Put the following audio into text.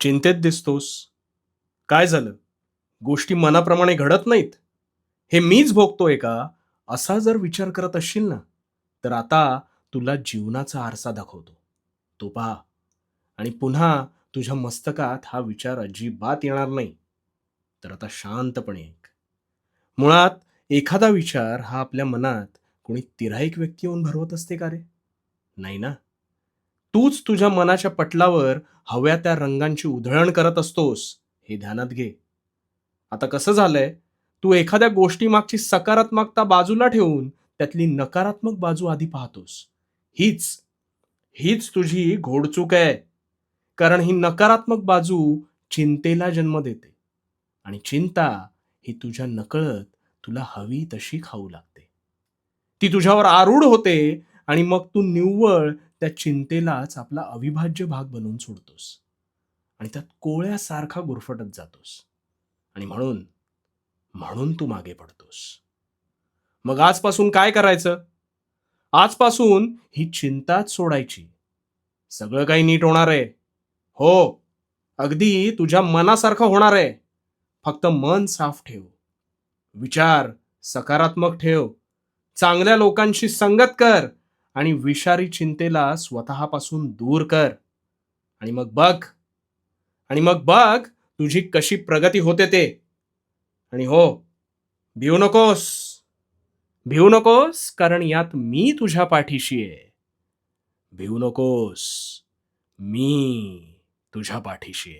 चिंतेत दिसतोस. काय झालं? गोष्टी मनाप्रमाणे घडत नाहीत. हे मीच भोगतोय का? असा जर विचार करत असशील ना, तर आता तुला जीवनाचा आरसा दाखवतो. तो पहा आणि पुन्हा तुझ्या मस्तकात हा विचार अजिबात येणार नाही. तर आता शांतपणे ऐक. मुळात एखादा विचार हा आपल्या मनात कोणी तिर्हाईक व्यक्ती येऊन भरवत असते का रे? नाही ना. तूच तुझ्या मनाच्या पटलावर हव्या त्या रंगांची उधळण करत असतोस, हे ध्यानात घे. आता कसं झालंय, तू एखाद्या गोष्टीमागची सकारात्मकता बाजूला ठेवून त्यातली नकारात्मक बाजू आधी पाहतोस. हीच, हीच तुझी घोडचूक आहे. कारण ही नकारात्मक बाजू चिंतेला जन्म देते आणि चिंता ही तुझ्या नकळत तुला हवी तशी खाऊ लागते. ती तुझ्यावर आरूढ होते आणि मग तू निव्वळ त्या चिंतेलाच आपला अविभाज्य भाग बनवून सोडतोस आणि त्यात कोळ्यासारखा गुरफटत जातोस आणि म्हणून म्हणून तू मागे पडतोस. मग आजपासून काय करायचं? आजपासून ही चिंताच सोडायची. सगळं काही नीट होणार आहे. हो, अगदी तुझ्या मनासारखं होणार आहे. फक्त मन साफ ठेव. विचार सकारात्मक ठेव. चांगल्या लोकांशी संगत कर आणि विषारी चिंतेला स्वतःपासून दूर कर. आणि मग बघ आणि मग बघ तुझी कशी प्रगती होते ते. आणि हो, भिवू नकोस. भिवू नकोस कारण यात मी तुझ्या पाठीशी आहे. भिवू नकोस. मी तुझ्या पाठीशी आहे.